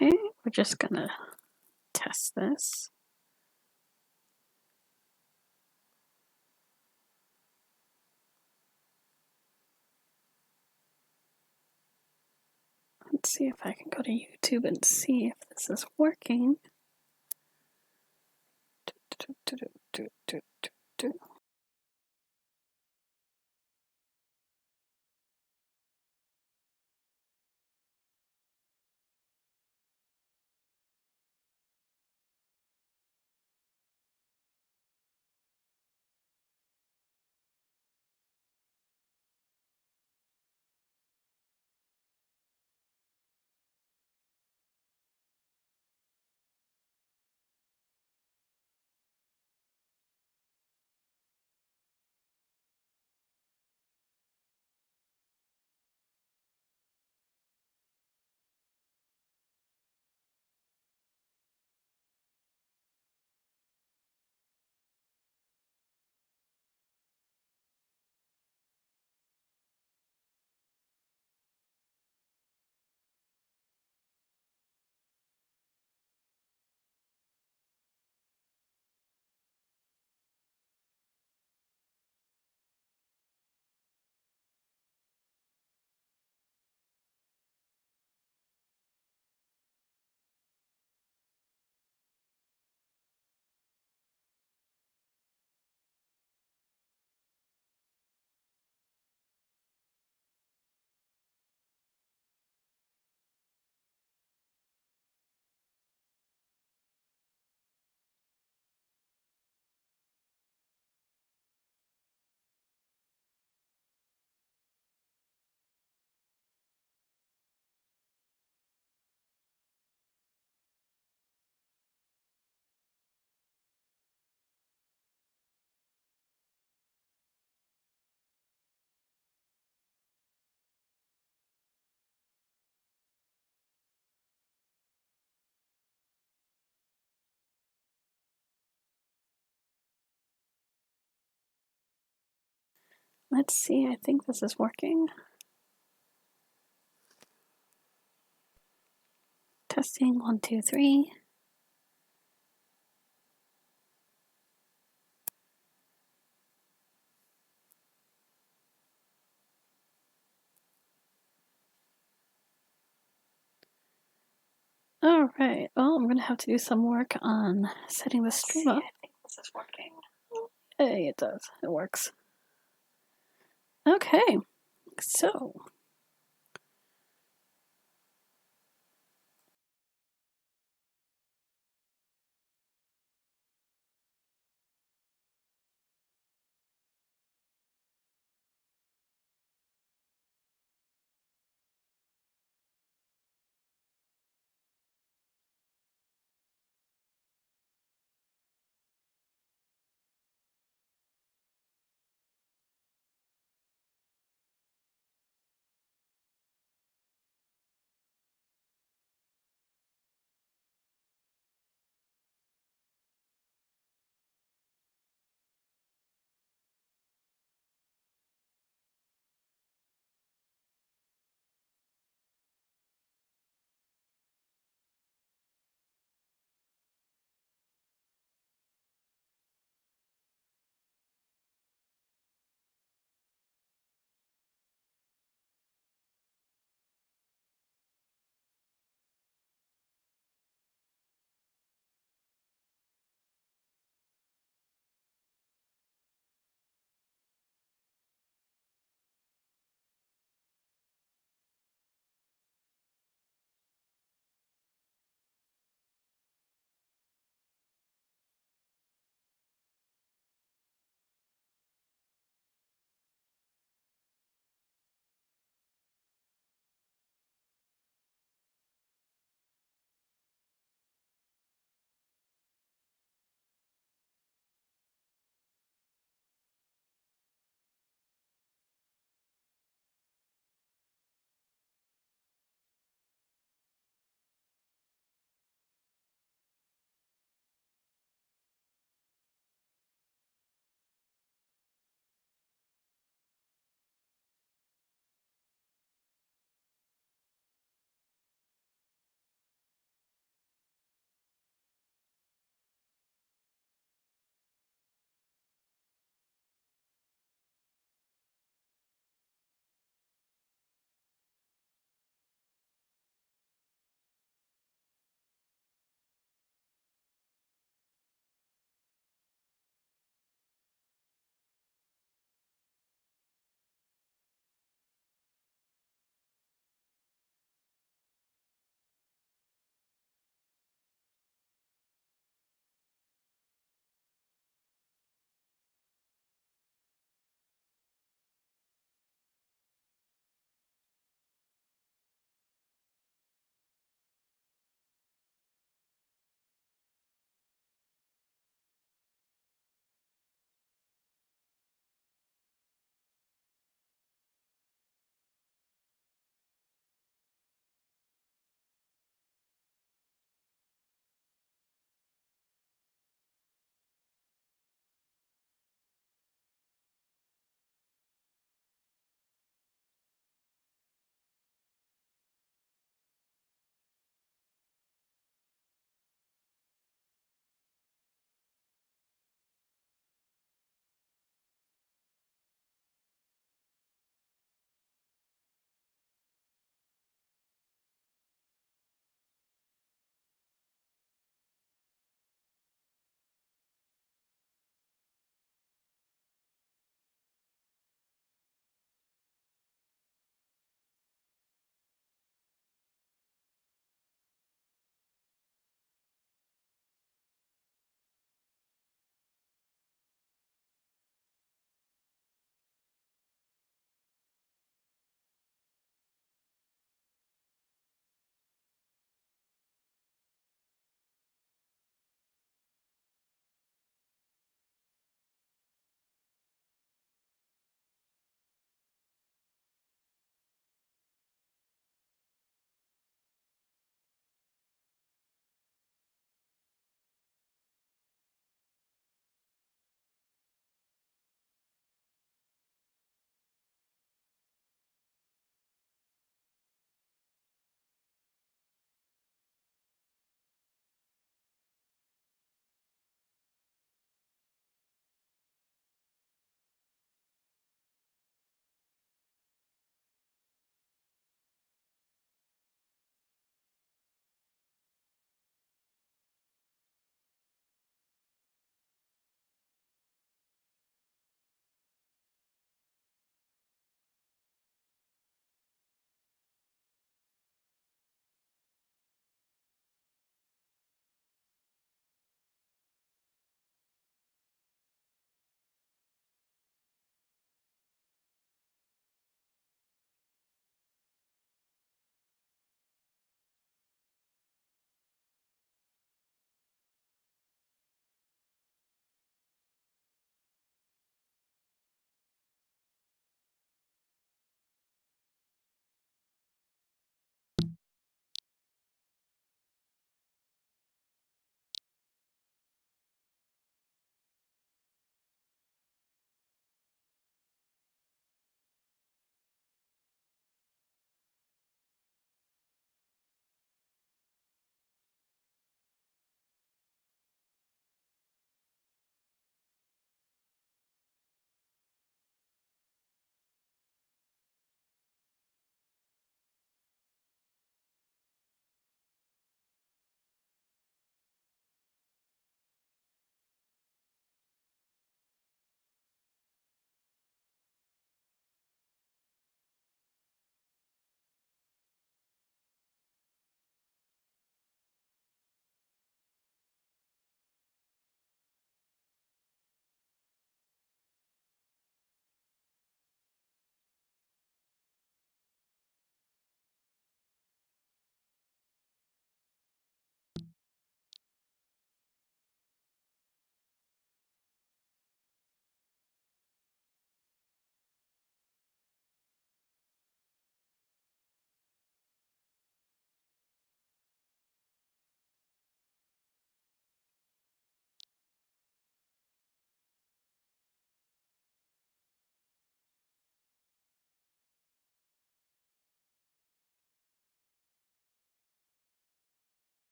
Okay, we're just gonna test this. Let's see if I can go to YouTube and see if this is working. Let's see, I think this is working. Testing 1, 2, 3. All right, well, I'm gonna have to do some work on setting the stream up. I think this is working. Hey, it does. It works. Okay, so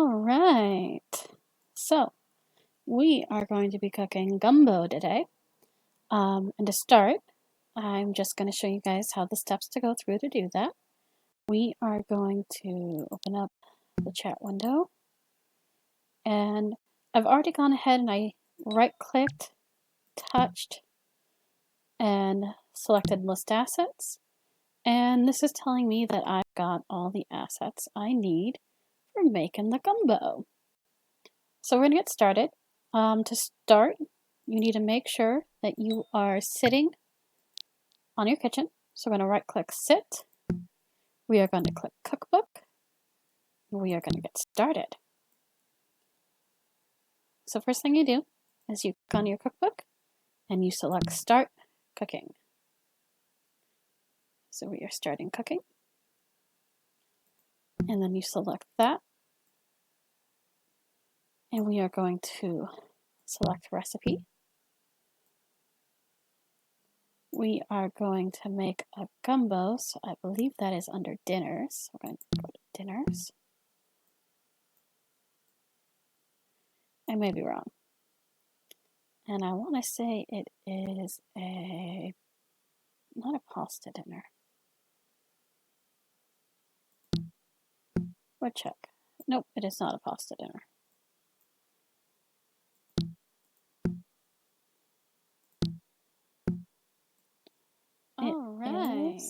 All right. So we are going to be cooking gumbo today. And to start, I'm just going to show you guys how the steps to go through to do that. We are going to open up the chat window. And I've already gone ahead and I right-clicked, touched, and selected List Assets. And this is telling me that I've got all the assets I need for making the gumbo. So we're going to get started. To start, you need to make sure that you are sitting on your kitchen. So we're going to right-click Sit. We are going to click Cookbook. We are going to get started. So first thing you do is you click on your cookbook and you select Start Cooking. So we are starting cooking. And then you select that. And we are going to select Recipe. We are going to make a gumbo, so I believe that is under dinners. We're going to go to dinners. I may be wrong. And I want to say it is not a pasta dinner. We'll check. Nope, it is not a pasta dinner. All right.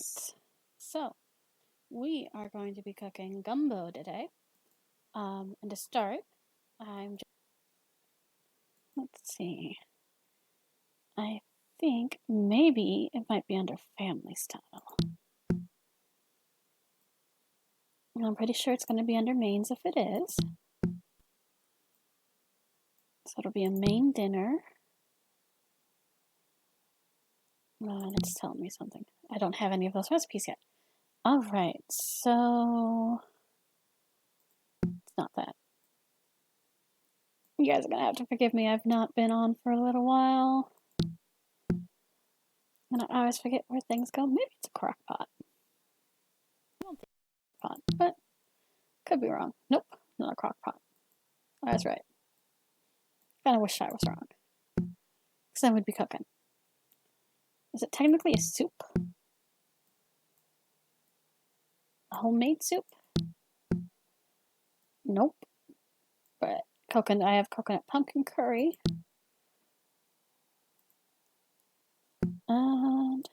So we are going to be cooking gumbo today. And to start, let's see. I think maybe it might be under family style. And I'm pretty sure it's going to be under mains if it is. So it'll be a main dinner. It's telling me something. I don't have any of those recipes yet. All right, so it's not that. You guys are going to have to forgive me. I've not been on for a little while. And I always forget where things go. Maybe it's a crock pot. I don't think it's a crock pot, but could be wrong. Nope, not a crock pot. I was right. Kind of wish I was wrong. Because then we'd be cooking. Is it technically a soup? A homemade soup? Nope. But I have coconut pumpkin curry. And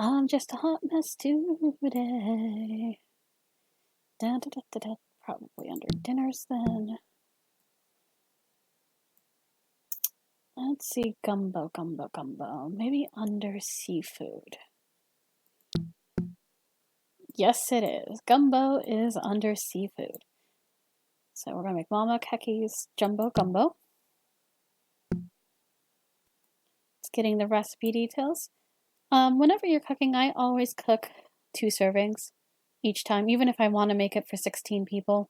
I'm just a hot mess today. Probably under dinners then. Let's see, gumbo. Maybe under seafood. Yes, it is. Gumbo is under seafood. So we're going to make Mama Keki's Jumbo Gumbo. It's getting the recipe details. Whenever you're cooking, I always cook 2 servings each time. Even if I want to make it for 16 people,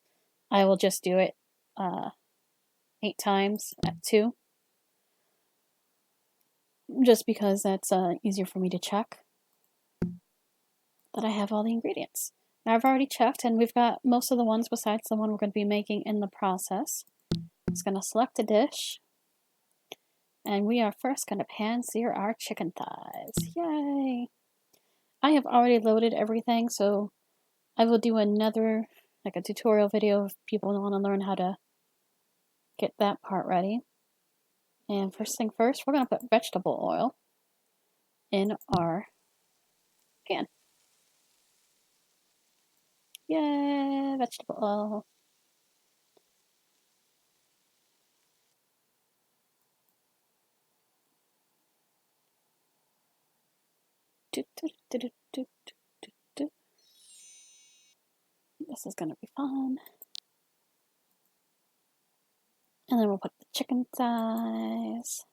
I will just do it 8 times at 2. Just because that's easier for me to check that I have all the ingredients. Now I've already checked and we've got most of the ones besides the one we're going to be making in the process. Just going to select a dish. And we are first going to pan-sear our chicken thighs. Yay! I have already loaded everything, so I will do another, like a tutorial video if people want to learn how to get that part ready. And first thing first, we're going to put vegetable oil in our pan. Yay! Vegetable oil. This is going to be fun. And then we'll put the chicken thighs.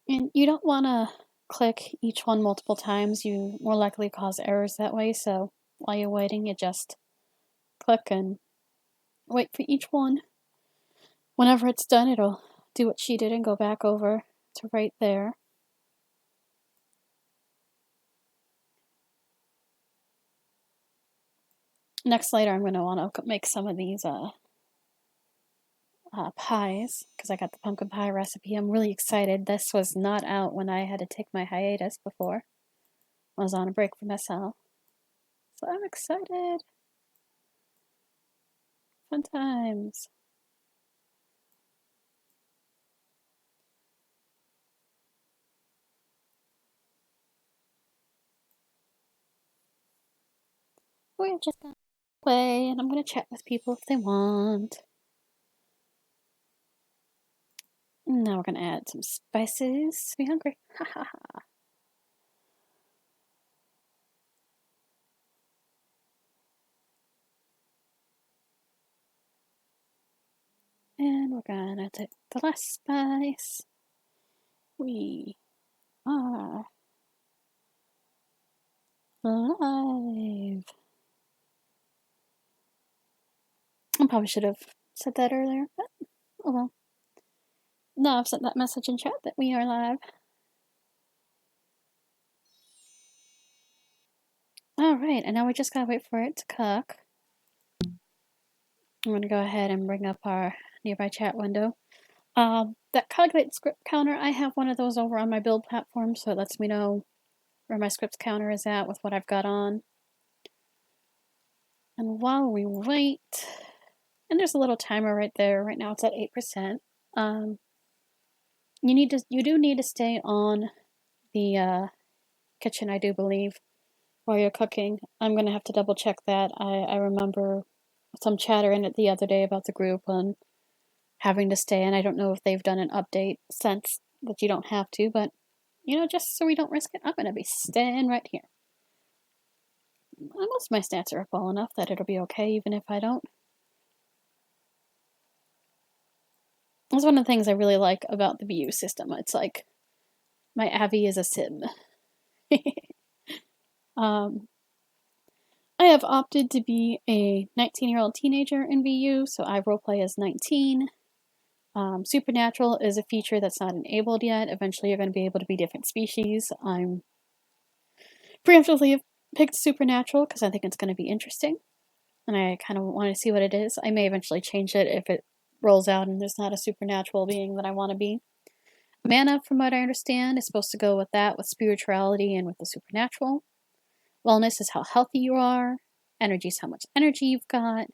And you don't want to click each one multiple times. You more likely cause errors that way, so while you're waiting, you just click and wait for each one. Whenever it's done, it'll do what she did and go back over to right there. Next, later, I'm going to want to make some of these pies, because I got the pumpkin pie recipe. I'm really excited. This was not out when I had to take my hiatus before. I was on a break from SL. So I'm excited. Fun times. We're just going to play, and I'm going to chat with people if they want. Now we're going to add some spices. Be hungry. Ha ha ha. And we're going to take the last spice. We are live. I probably should have said that earlier, but oh well. Now I've sent that message in chat that we are live. Alright, and now we just gotta wait for it to cook. I'm gonna go ahead and bring up our nearby chat window. That calculate script counter, I have one of those over on my build platform, so it lets me know where my scripts counter is at with what I've got on. And while we wait, and there's a little timer right there. Right now it's at 8%. You do need to stay on the kitchen, I do believe, while you're cooking. I'm gonna have to double check that. I remember some chatter in it the other day about the group and having to stay, and I don't know if they've done an update since that you don't have to, but just so we don't risk it, I'm gonna be staying right here. Most of my stats are up well enough that it'll be okay even if I don't. That's one of the things I really like about the BeYou system. It's like my Abby is a sim. I have opted to be a 19-year-old teenager in BeYou, so I roleplay as 19. Supernatural is a feature that's not enabled yet. Eventually, you're going to be able to be different species. I'm preemptively picked Supernatural because I think it's going to be interesting, and I kind of want to see what it is. I may eventually change it if it rolls out and there's not a supernatural being that I want to be. Mana, from what I understand, is supposed to go with that, with spirituality and with the supernatural. Wellness is how healthy you are. Energy is how much energy you've got.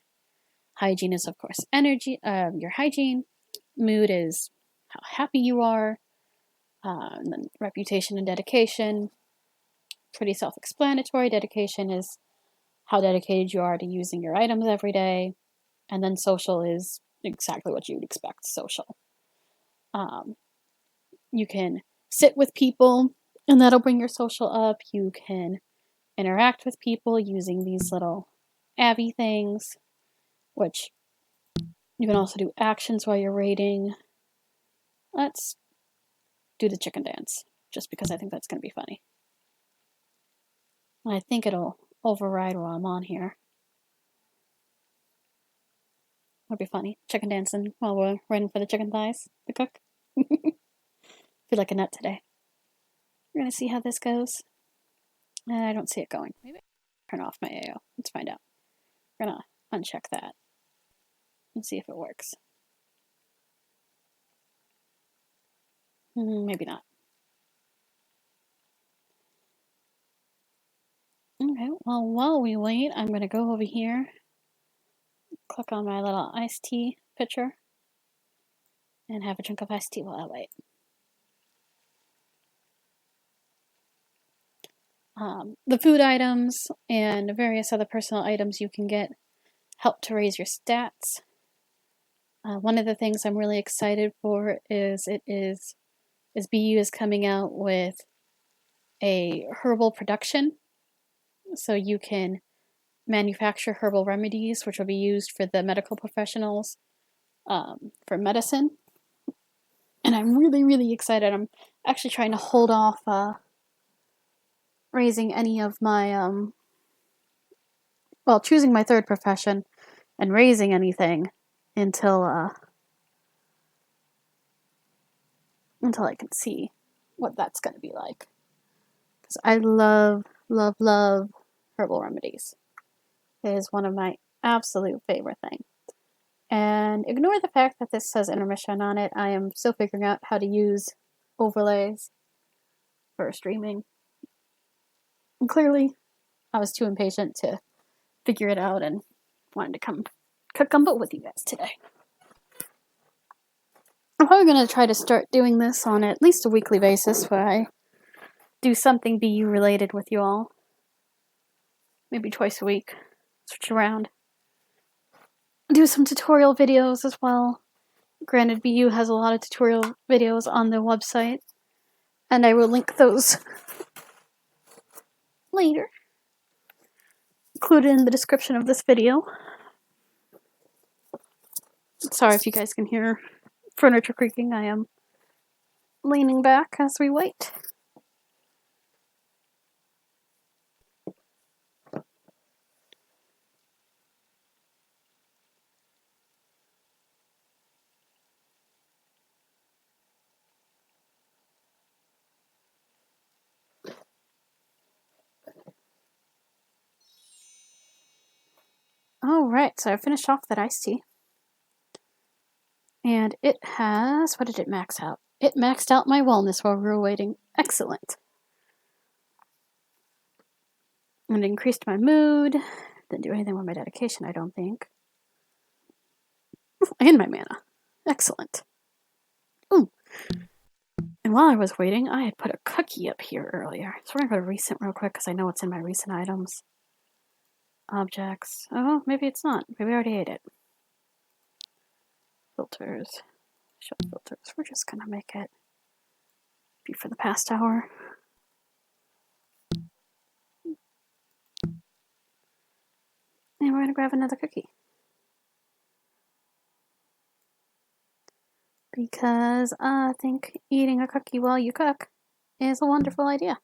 Hygiene is, of course, your hygiene. Mood is how happy you are. And then reputation and dedication. Pretty self-explanatory. Dedication is how dedicated you are to using your items every day. And then social is exactly what you'd expect social. You can sit with people, and that'll bring your social up. You can interact with people using these little Abby things, which you can also do actions while you're raiding. Let's do the chicken dance, just because I think that's going to be funny. And I think it'll override while I'm on here. That'd be funny. Chicken dancing while we're waiting for the chicken thighs to cook. Feel like a nut today. We're going to see how this goes. I don't see it going. Maybe turn off my AO. Let's find out. We're going to uncheck that and see if it works. Maybe not. Okay, well, while we wait, I'm going to go over here, click on my little iced tea pitcher, and have a drink of iced tea while I wait. The food items and various other personal items you can get help to raise your stats. One of the things I'm really excited for is BeYou is coming out with a herbal production, so you can manufacture herbal remedies which will be used for the medical professionals for medicine. And I'm really, really excited. I'm actually trying to hold off raising any of my well, choosing my third profession and raising anything until I can see what that's going to be like. Because I love, love, love herbal remedies. It is one of my absolute favorite things. And ignore the fact that this says intermission on it. I am still figuring out how to use overlays for streaming. And clearly, I was too impatient to figure it out and wanted to come cook gumbo with you guys today. I'm probably going to try to start doing this on at least a weekly basis where I do something BeYou related with you all. Maybe twice a week. Switch around. Do some tutorial videos as well. Granted, BeYou has a lot of tutorial videos on their website, and I will link those later, included in the description of this video. Sorry if you guys can hear furniture creaking. I am leaning back as we wait. Alright, so I finished off that iced tea. And it has, what did it max out? It maxed out my wellness while we were waiting. Excellent. And it increased my mood. Didn't do anything with my dedication, I don't think. And my mana. Excellent. Ooh. And while I was waiting, I had put a cookie up here earlier. So we're going to go to recent real quick because I know it's in my recent items. Objects. Oh, maybe it's not. Maybe I already ate it. Filters. Show filters. We're just going to make it be for the past hour. And we're going to grab another cookie. Because I think eating a cookie while you cook is a wonderful idea.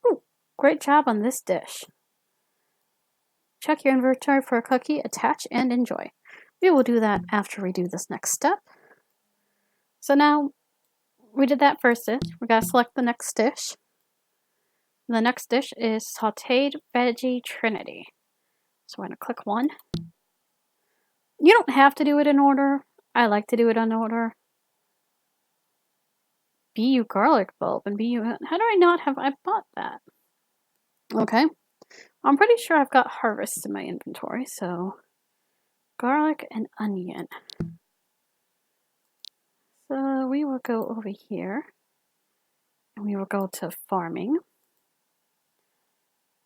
Ooh, great job on this dish. Check your inventory for a cookie, attach, and enjoy. We will do that after we do this next step. So now, we did that first dish. We gotta select the next dish. The next dish is sauteed veggie trinity. So we're gonna click one. You don't have to do it in order. I like to do it in order. BeYou garlic bulb and BeYou... How do I not have... I bought that. Okay. I'm pretty sure I've got harvests in my inventory, so... Garlic and onion. So we will go over here. And we will go to farming.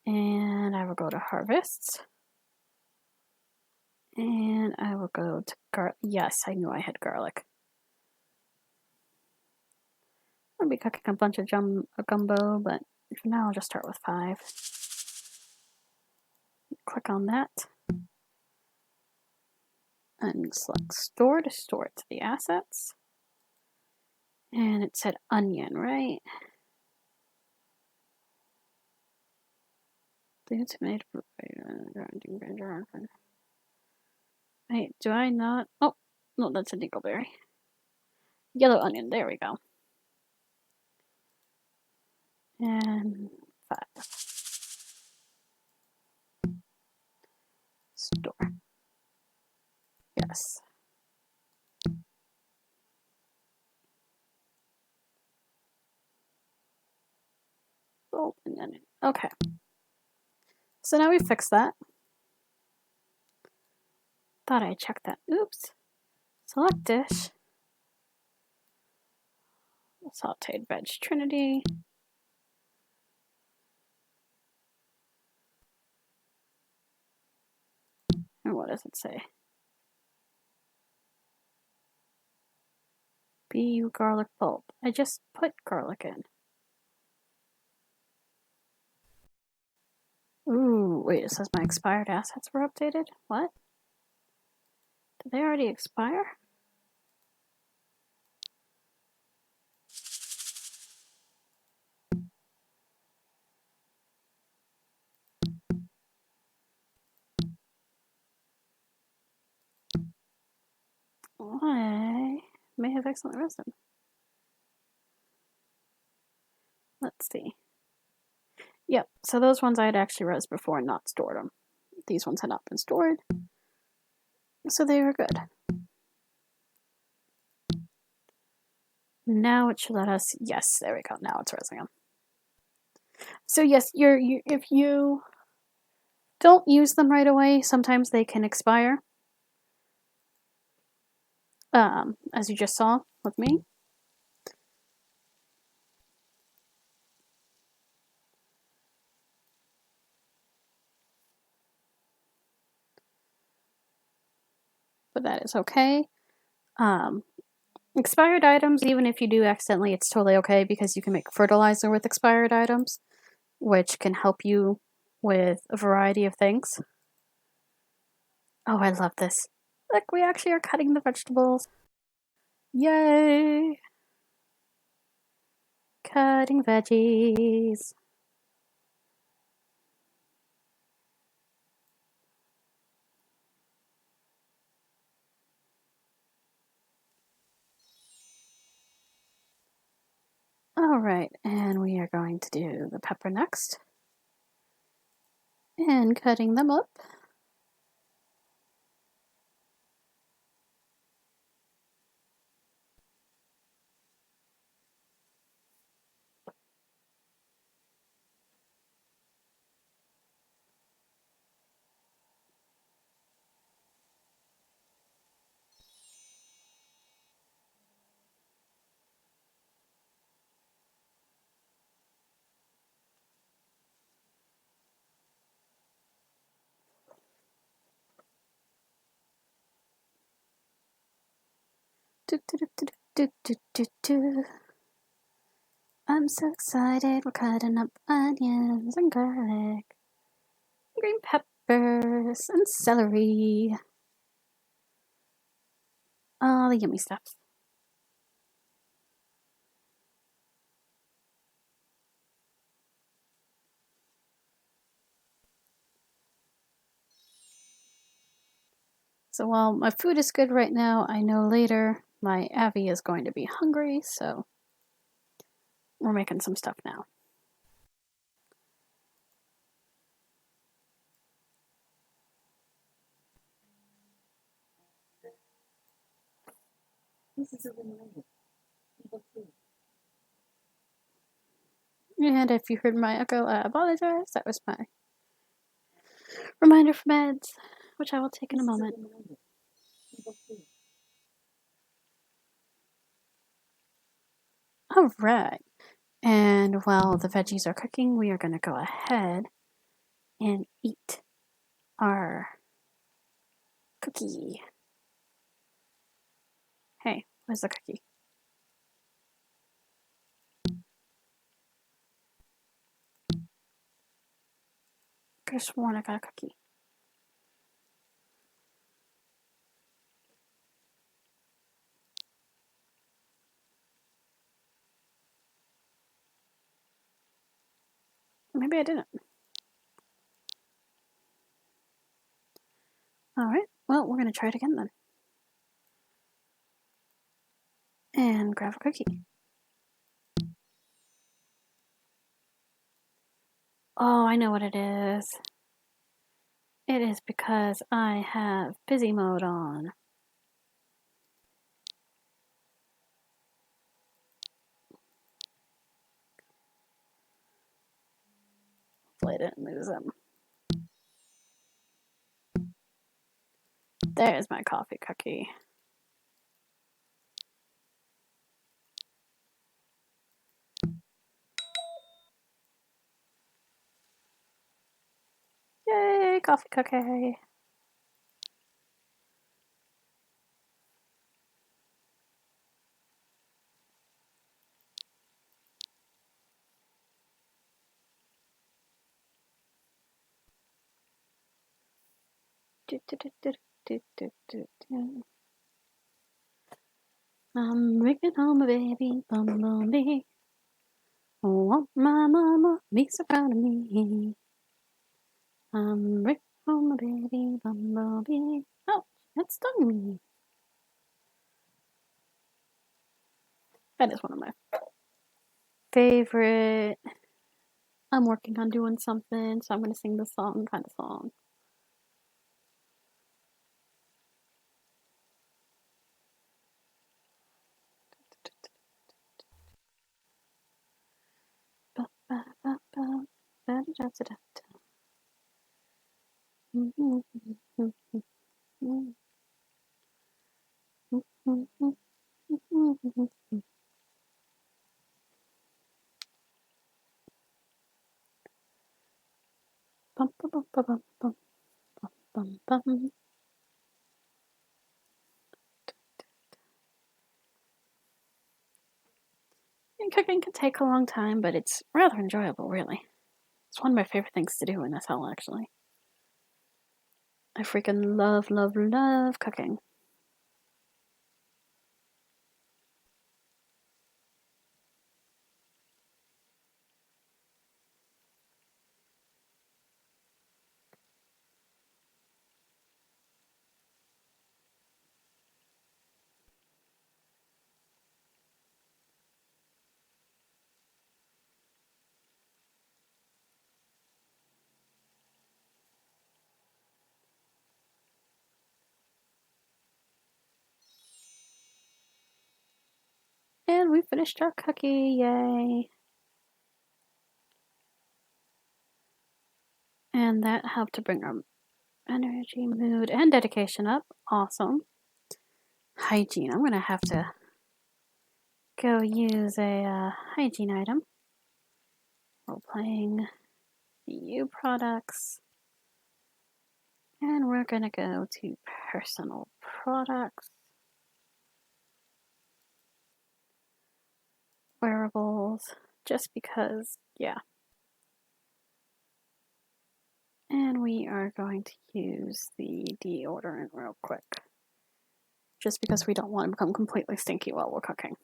And I will go to harvests. And I will go to garlic. Yes, I knew I had garlic. I'll be cooking a bunch of gumbo, but for now I'll just start with 5. Click on that. And select store to store it to the assets. And it said onion, right? Wait, do I not? Oh, no, that's a dingleberry. Yellow onion, there we go. And 5. Store. Yes. Oh, and then, okay. So now we fixed that. Thought I checked that. Oops. Select dish. Sauteed veg trinity. And what does it say? BeYou garlic bulb. I just put garlic in. Ooh, wait, it says my expired assets were updated? What? Did they already expire? I may have accidentally resin. Let's see. Yep, so those ones I had actually res before and not stored them. These ones had not been stored, so they were good. Now it should let us, yes, there we go, now it's resing them. So yes, if you don't use them right away, sometimes they can expire. As you just saw with me. But that is okay. Expired items, even if you do accidentally, it's totally okay because you can make fertilizer with expired items, which can help you with a variety of things. Oh, I love this. Look, we actually are cutting the vegetables. Yay! Cutting veggies. Alright, and we are going to do the pepper next. And cutting them up. Do, do, do, do, do, do, do, do. I'm so excited, we're cutting up onions and garlic, green peppers and celery. All the yummy stuff. So while my food is good right now, I know later my Abby is going to be hungry, so we're making some stuff now. This is a reminder. And if you heard my echo, I apologize. That was my reminder for meds, which I will take in a moment. All right. And while the veggies are cooking, we are going to go ahead and eat our cookie. Hey, where's the cookie? Could have sworn I got a cookie. Maybe I didn't. All right. Well, we're going to try it again then. And grab a cookie. Oh, I know what it is. It is because I have busy mode on. Hopefully I didn't lose them. There's my coffee cookie. Yay, coffee cookie. I'm bringing home a baby bumblebee. Want my mama be so proud of me. I'm bringing home a baby bumblebee. Oh, that stung me. That is one of my favorite. I'm working on doing something, so I'm going to sing the song, kind of song. Bum, bum, bum, bum, bum, bum, bum, bum. And cooking can take a long time, but it's rather enjoyable, really. It's one of my favorite things to do in this hell, actually. I freaking love, love, love cooking. And we finished our cookie, yay! And that helped to bring our energy, mood, and dedication up. Awesome. Hygiene. I'm gonna have to go use a hygiene item. Role playing BeYou products. And we're gonna go to personal products. Wearables. Just because, yeah. And we are going to use the deodorant real quick. Just because we don't want to become completely stinky while we're cooking.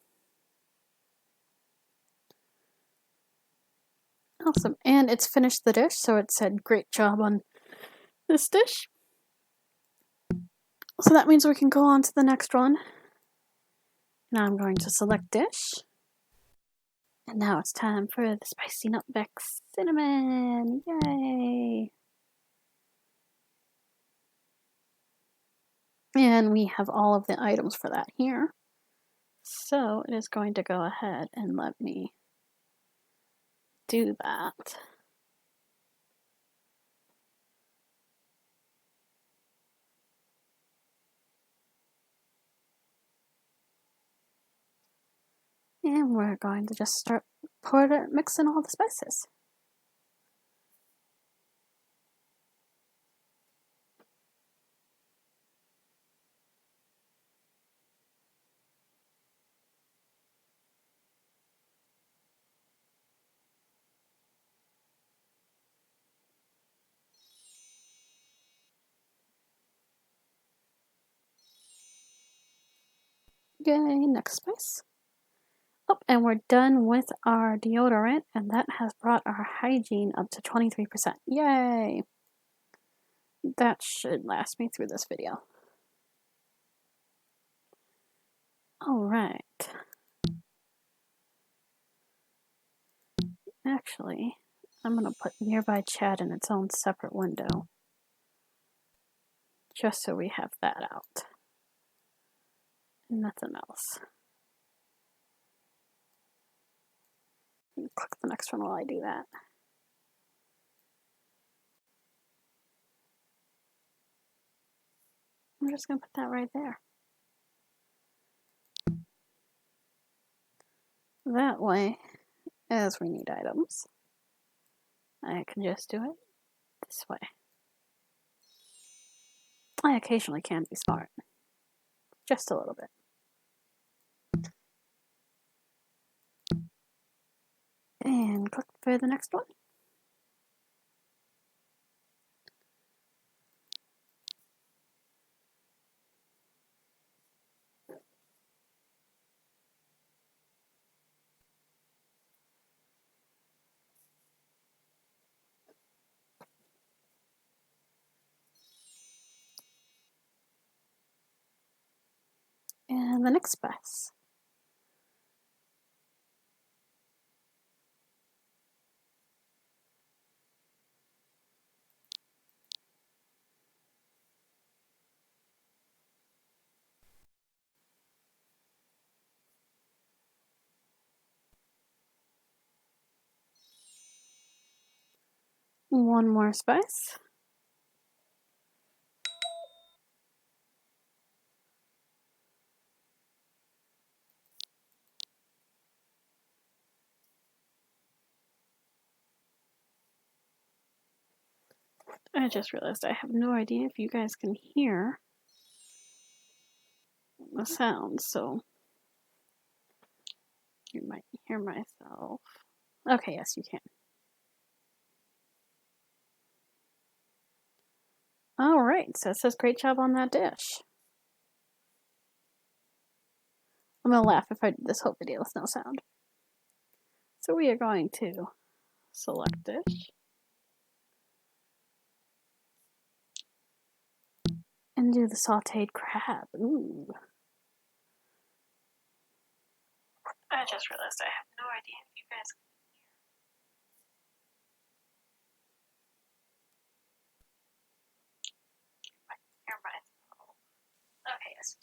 Awesome. And it's finished the dish, so it said great job on this dish. So that means we can go on to the next one. Now I'm going to select dish. And now it's time for the spicy nutmeg cinnamon. Yay! And we have all of the items for that here. So it is going to go ahead and let me do that. And we're going to just start mixing all the spices. Yay, next spice. Oh, and we're done with our deodorant, and that has brought our hygiene up to 23%. Yay! That should last me through this video. Alright. Actually, I'm going to put nearby chat in its own separate window. Just so we have that out. Nothing else. Click the next one while I do that. I'm just going to put that right there. That way, as we need items, I can just do it this way. I occasionally can be smart. Just a little bit. And click for the next one. And the next spice. One more spice. I just realized I have no idea if you guys can hear the sound, so you might hear myself. Okay, yes, you can. All right, so it says great job on that dish. I'm gonna laugh if I do this whole video with no sound. So we are going to select dish and do the sauteed crab. Ooh. I just realized I have no idea if you guys can hear myself. Okay, yes.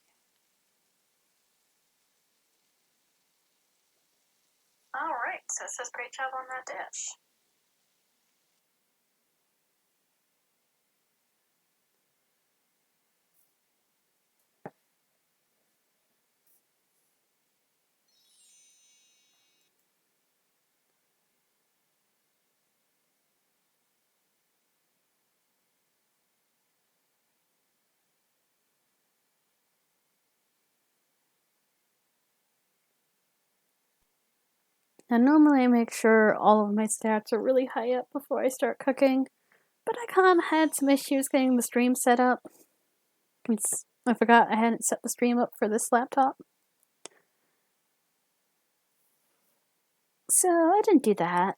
All right, so it says great job on that dish. Now, normally I make sure all of my stats are really high up before I start cooking, but I kind of had some issues getting the stream set up. I forgot I hadn't set the stream up for this laptop. So I didn't do that.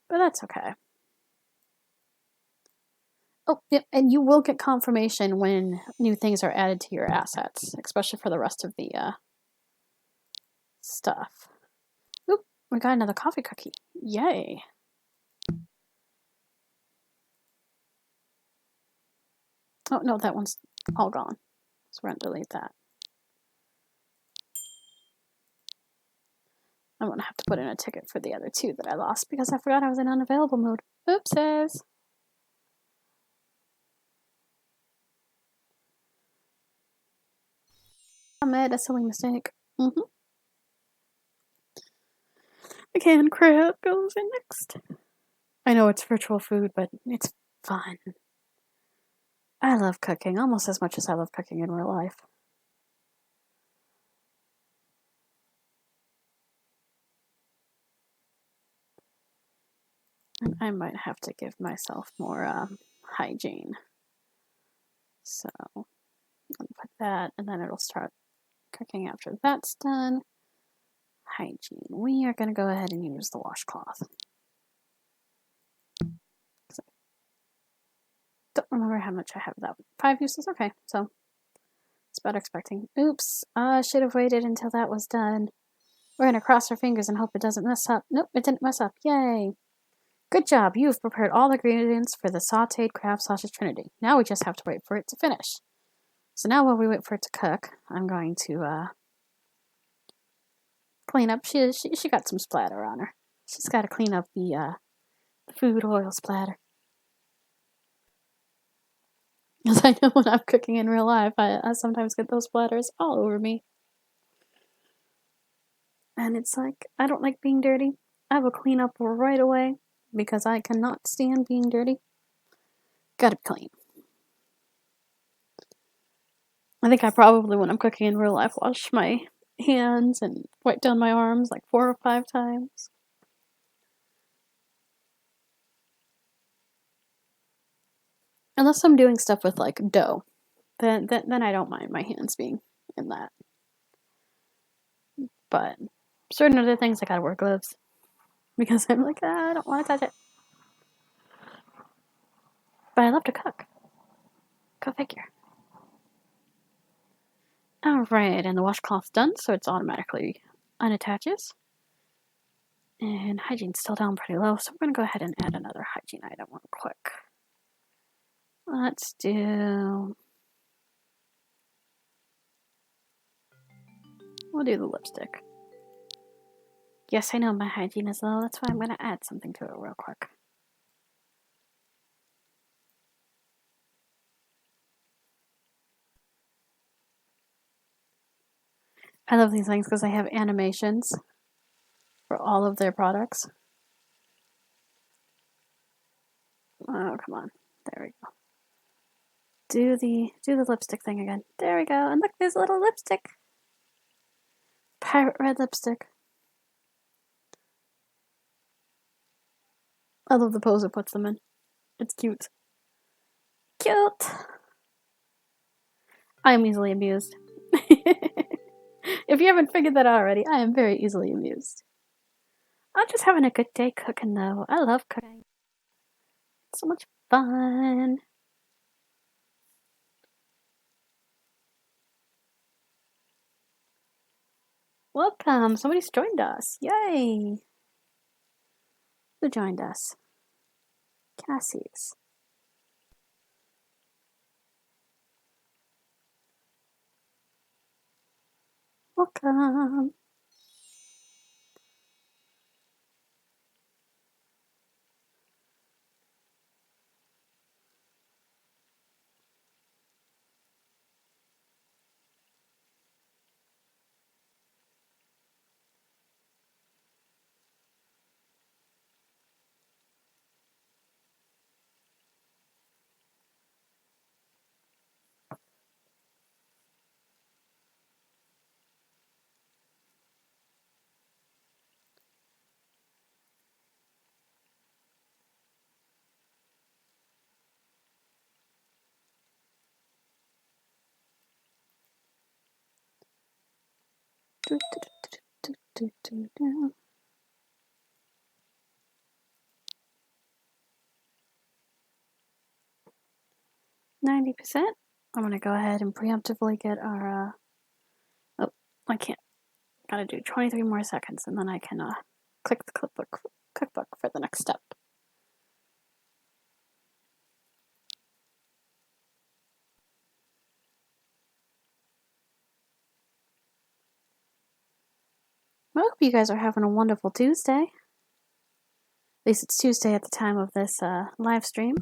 But that's okay. Oh, yeah, and you will get confirmation when new things are added to your assets, especially for the rest of the stuff. Oop, we got another coffee cookie. Yay. Oh, no, that one's all gone. So we're going to delete that. I'm going to have to put in a ticket for the other two that I lost because I forgot I was in unavailable mode. Oopsies. I made a silly mistake. The canned crab goes in next. I know it's virtual food, but it's fun. I love cooking almost as much as I love cooking in real life. And I might have to give myself more hygiene. So I'm going to put that, and then it'll start cooking after that's done. Hygiene. We are going to go ahead and use the washcloth. Don't remember how much I have of that. 5 uses? Okay, so it's about expecting. Oops, I should have waited until that was done. We're going to cross our fingers and hope it doesn't mess up. Nope, it didn't mess up. Yay! Good job, you've prepared all the ingredients for the sauteed crab sausage trinity. Now we just have to wait for it to finish. So now while we wait for it to cook, I'm going to clean up. She got some splatter on her. She's got to clean up the food oil splatter. Because I know when I'm cooking in real life, I sometimes get those splatters all over me. And it's like, I don't like being dirty. I will clean up right away because I cannot stand being dirty. Gotta be clean. I think I probably, when I'm cooking in real life, wash my hands and wipe down my arms like 4 or 5 times. Unless I'm doing stuff with like dough, then I don't mind my hands being in that. But certain other things I gotta wear gloves because I'm like, I don't want to touch it. But I love to cook. Go figure. Alright, and the washcloth's done, so it's automatically unattaches. And hygiene's still down pretty low, so we're going to go ahead and add another hygiene item real quick. Let's do We'll do the lipstick. Yes, I know my hygiene is low. That's why I'm going to add something to it real quick. I love these things because they have animations for all of their products. Oh, come on. There we go. Do the lipstick thing again. There we go. And look, there's a little lipstick. Pirate red lipstick. I love the pose it puts them in. It's cute. Cute! I am easily amused. If you haven't figured that out already, I am very easily amused. I'm just having a good day cooking though. I love cooking. It's so much fun. Welcome! Somebody's joined us. Yay! Who joined us? Cassie's. Welcome! Do, do, do. 90%. I'm gonna go ahead and preemptively get our, oh, I can't. Gotta do 23 more seconds and then I can click the cookbook for the next step. I hope you guys are having a wonderful Tuesday. At least it's Tuesday at the time of this live stream.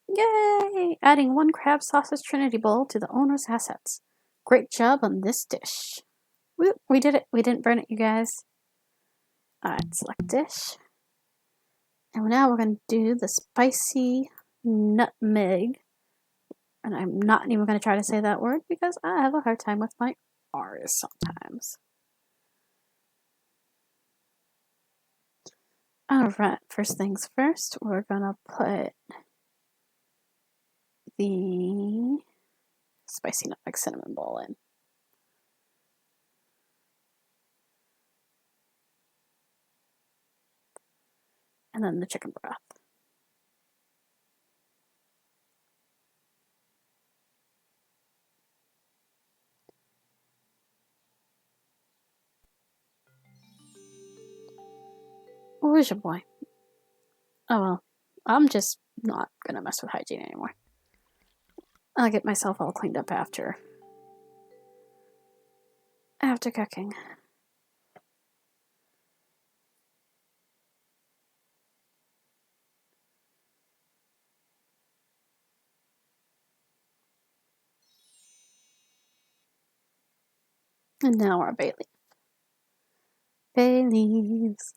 Yay! Adding 1 crab sausage trinity bowl to the owner's assets. Great job on this dish. We did it. We didn't burn it, you guys. Alright, select dish. And now we're going to do the spicy nutmeg. And I'm not even going to try to say that word because I have a hard time with my R's sometimes. Alright, first things first, we're going to put the spicy nutmeg cinnamon bowl in. And then the chicken broth. Where's your boy? Oh well, I'm just not gonna mess with hygiene anymore. I'll get myself all cleaned up after cooking. And now our bay leaf. Bay leaves.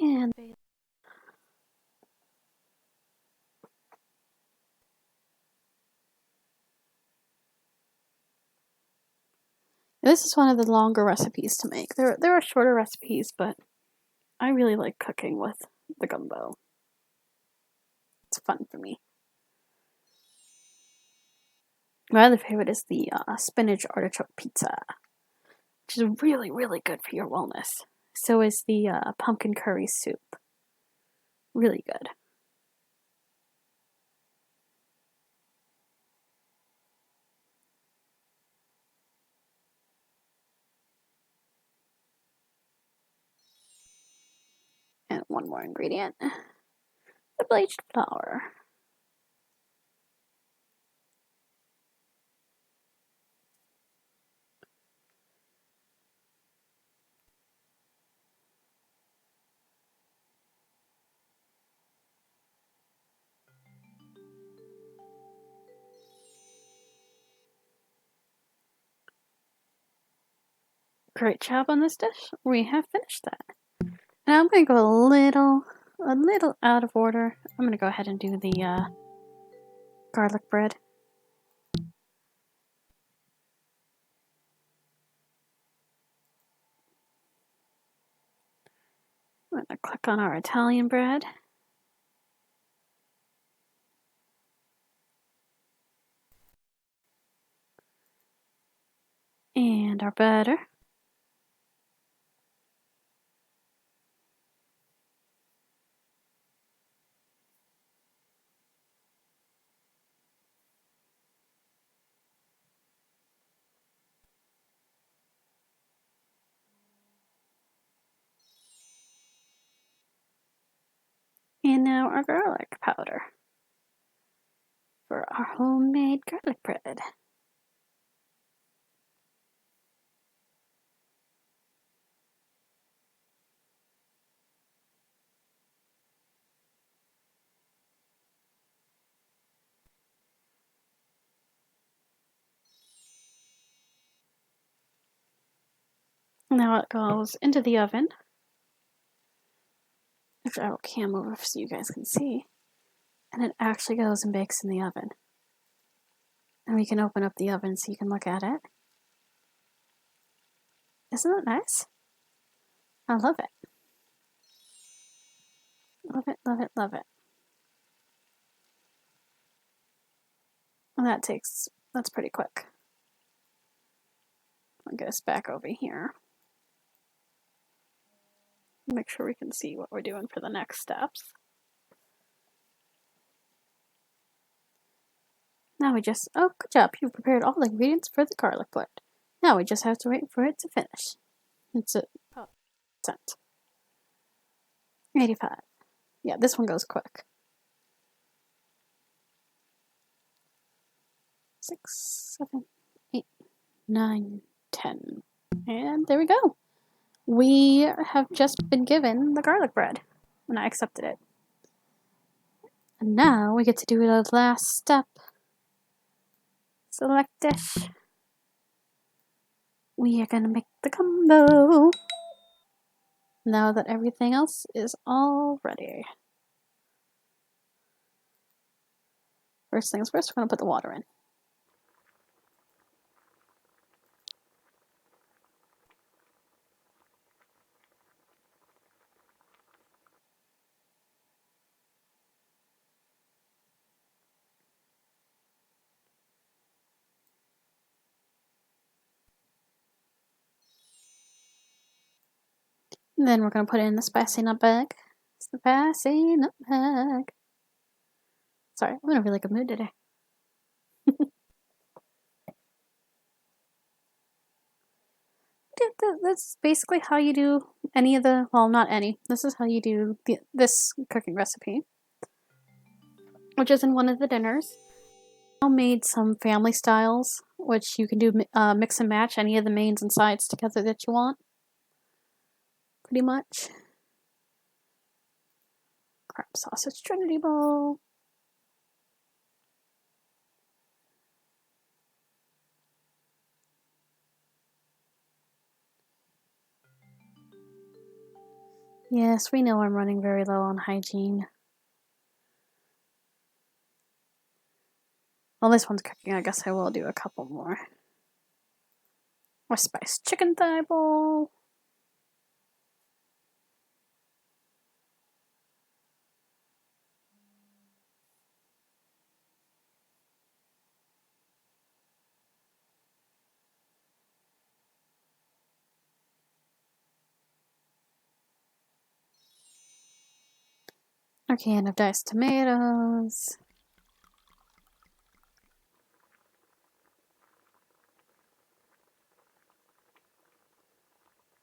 And bay leaf. This is one of the longer recipes to make. There are shorter recipes, but I really like cooking with the gumbo. It's fun for me. My other favorite is the spinach artichoke pizza, which is really, really good for your wellness. So is the pumpkin curry soup. Really good. one more ingredient, the bleached flour. Great job on this dish. We have finished that. Now I'm going to go a little out of order. I'm going to go ahead and do the garlic bread. I'm going to click on our Italian bread. And our butter. And now our garlic powder for our homemade garlic bread. Now it goes into the oven, which I will cam over so you guys can see. And it actually goes and bakes in the oven. And we can open up the oven so you can look at it. Isn't that nice? I love it. Love it, love it, love it. And that's pretty quick. I'll get us back over here. Make sure we can see what we're doing for the next steps. Now we just, oh, good job. You've prepared all the ingredients for the garlic bread. Now we just have to wait for it to finish. It's a cent. 85. Yeah, this one goes quick. 6, 7, 8, 9, 10. And there we go. We have just been given the garlic bread, and I accepted it. And now we get to do the last step. Select dish. We are going to make the gumbo. Now that everything else is all ready. First things first, we're going to put the water in. And then we're going to put in the spicy nutmeg. Spicy nutmeg. Sorry, I'm in a really good mood today. That's basically how you do any of the, well, not any. This is how you do this cooking recipe, which is in one of the dinners. I made some family styles, which you can do mix and match any of the mains and sides together that you want. Pretty much. Crab sausage Trinity bowl. Yes, we know I'm running very low on hygiene. Well, this one's cooking. I guess I will do a couple more. Or spiced chicken thigh bowl. A can of diced tomatoes.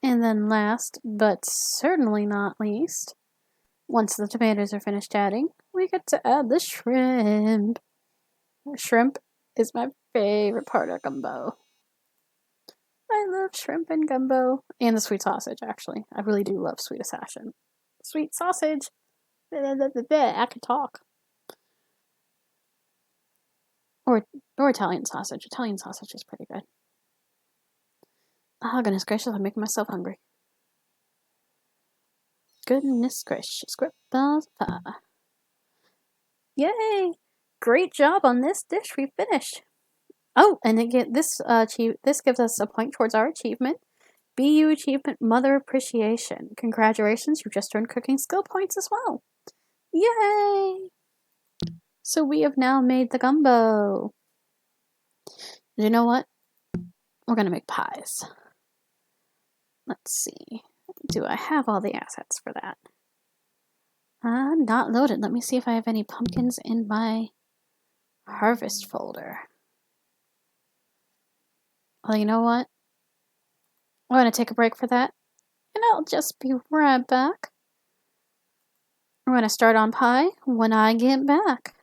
And then last, but certainly not least, Once the tomatoes are finished adding, we get to add the shrimp. Shrimp is my favorite part of gumbo. I love shrimp and gumbo. And the sweet sausage, actually. I really do love sweet sausage. Sweet sausage. I can talk. Or Italian sausage. Italian sausage is pretty good. Oh, goodness gracious, I'm making myself hungry. Goodness gracious. Yay! Great job on this dish. We finished. Oh, and this gives us a point towards our achievement. BeYou Achievement Mother Appreciation. Congratulations, you just earned cooking skill points as well. Yay! So we have now made the gumbo. You know what? We're gonna make pies. Let's see. Do I have all the assets for that? Not loaded. Let me see if I have any pumpkins in my harvest folder. Well, you know what? I'm gonna take a break for that, and I'll just be right back. We're gonna start on pie when I get back.